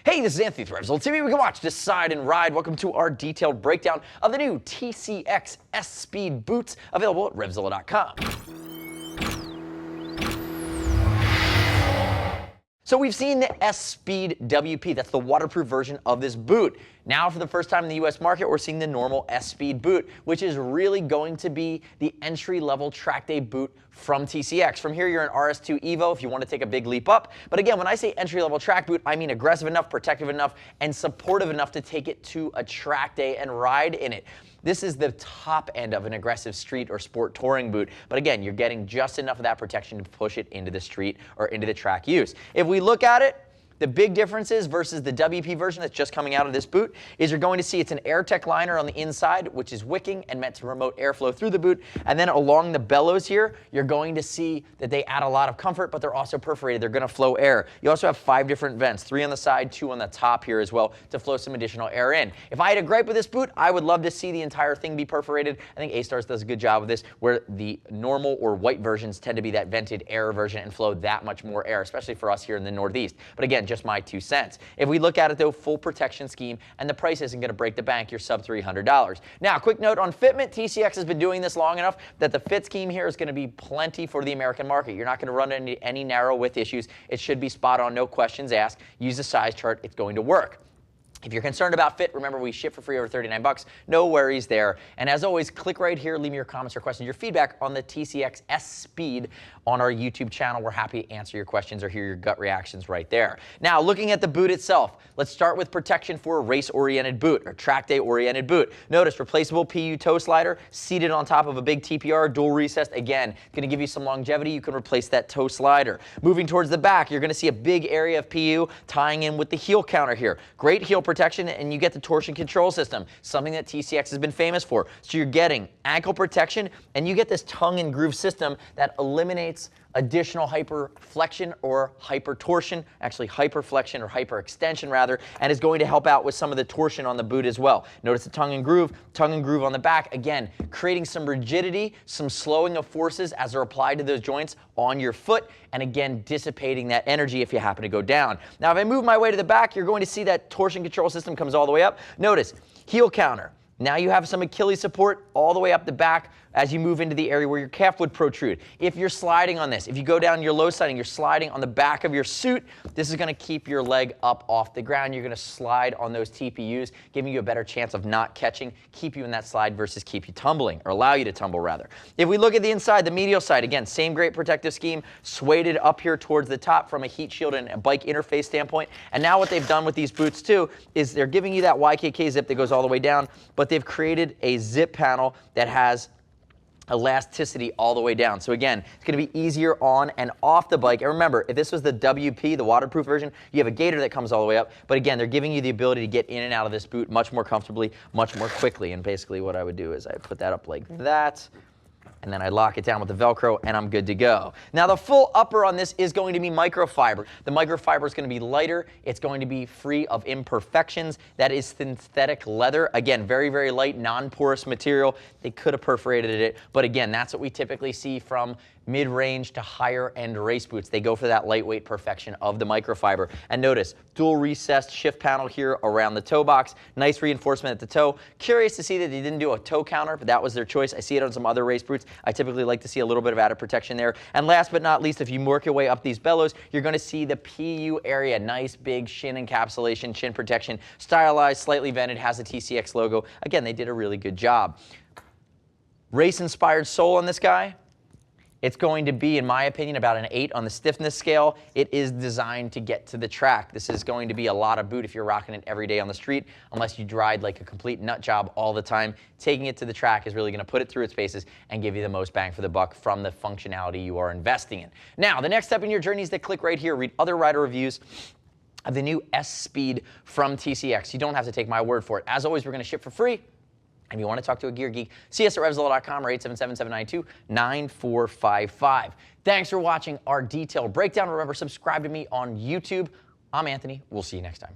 Hey, this is Anthony with Revzilla TV. We can watch, decide, and ride. Welcome to our detailed breakdown of the new TCX S-Speed boots available at Revzilla.com. So we've seen the S-Speed WP, that's the waterproof version of this boot. Now for the first time in the US market, we're seeing the normal S-Speed boot, which is really going to be the entry-level track day boot from TCX. From here, you're an RS2 Evo if you want to take a big leap up. But again, when I say entry-level track boot, I mean aggressive enough, protective enough, and supportive enough to take it to a track day and ride in it. This is the top end of an aggressive street or sport touring boot. But again, you're getting just enough of that protection to push it into the street or into the track use. If we look at it, the big differences versus the WP version that's just coming out of this boot is you're going to see it's an AirTech liner on the inside, which is wicking and meant to promote airflow through the boot. And then along the bellows here, you're going to see that they add a lot of comfort, but they're also perforated. They're going to flow air. You also have 5 different vents, 3 on the side, 2 on the top here as well, to flow some additional air in. If I had a gripe with this boot, I would love to see the entire thing be perforated. I think A-Stars does a good job of this, where the normal or white versions tend to be that vented air version and flow that much more air, especially for us here in the Northeast. But again, just my 2 cents. If we look at it though, full protection scheme, and the price isn't going to break the bank, you're sub $300. Now, quick note on fitment, TCX has been doing this long enough that the fit scheme here is going to be plenty for the American market. You're not going to run into any narrow width issues. It should be spot on, no questions asked. Use the size chart, it's going to work. If you're concerned about fit, remember we ship for free over 39 bucks. No worries there. And as always, click right here, leave me your comments or questions, your feedback on the TCX S-Speed on our YouTube channel. We're happy to answer your questions or hear your gut reactions right there. Now, looking at the boot itself, let's start with protection for a race-oriented boot or track day-oriented boot. Notice replaceable PU toe slider seated on top of a big TPR, dual recessed. Again, going to give you some longevity. You can replace that toe slider. Moving towards the back, you're going to see a big area of PU tying in with the heel counter here. Great heel protection, and you get the torsion control system, something that TCX has been famous for. So you're getting ankle protection, and you get this tongue and groove system that eliminates additional hyperflexion or hypertorsion, actually hyperflexion or hyperextension rather, and is going to help out with some of the torsion on the boot as well. Notice the tongue and groove on the back, again, creating some rigidity, some slowing of forces as they're applied to those joints on your foot, and again, dissipating that energy if you happen to go down. Now, if I move my way to the back, you're going to see that torsion control system comes all the way up. Notice, heel counter. Now you have some Achilles support all the way up the back as you move into the area where your calf would protrude. If you're sliding on this, if you go down your low siding, you're sliding on the back of your suit, this is going to keep your leg up off the ground. You're going to slide on those TPUs, giving you a better chance of not catching, keep you in that slide versus keep you tumbling, or allow you to tumble rather. If we look at the inside, the medial side, again, same great protective scheme, suede up here towards the top from a heat shield and a bike interface standpoint. And now what they've done with these boots too is they're giving you that YKK zip that goes all the way down, but they've created a zip panel that has elasticity all the way down. So again, it's going to be easier on and off the bike. And remember, if this was the WP, the waterproof version, you have a gaiter that comes all the way up. But again, they're giving you the ability to get in and out of this boot much more comfortably, much more quickly. And basically what I would do is I put that up like that, and then I lock it down with the Velcro, and I'm good to go. Now, the full upper on this is going to be microfiber. The microfiber is going to be lighter. It's going to be free of imperfections. That is synthetic leather. Again, very, very light, non-porous material. They could have perforated it, but again, that's what we typically see from mid-range to higher-end race boots. They go for that lightweight perfection of the microfiber. And notice, dual recessed shift panel here around the toe box. Nice reinforcement at the toe. Curious to see that they didn't do a toe counter, but that was their choice. I see it on some other race boots. I typically like to see a little bit of added protection there. And last but not least, if you work your way up these bellows, you're going to see the PU area. Nice big shin encapsulation, shin protection. Stylized, slightly vented, has a TCX logo. Again, they did a really good job. Race-inspired sole on this guy. It's going to be, in my opinion, about an 8 on the stiffness scale. It is designed to get to the track. This is going to be a lot of boot if you're rocking it every day on the street, unless you ride like a complete nut job all the time. Taking it to the track is really going to put it through its paces and give you the most bang for the buck from the functionality you are investing in. Now, the next step in your journey is to click right here, read other rider reviews of the new S-Speed from TCX. You don't have to take my word for it. As always, we're going to ship for free. And if you want to talk to a gear geek, see us at Revzilla.com or 877-792-9455. Thanks for watching our detailed breakdown. Remember, subscribe to me on YouTube. I'm Anthony. We'll see you next time.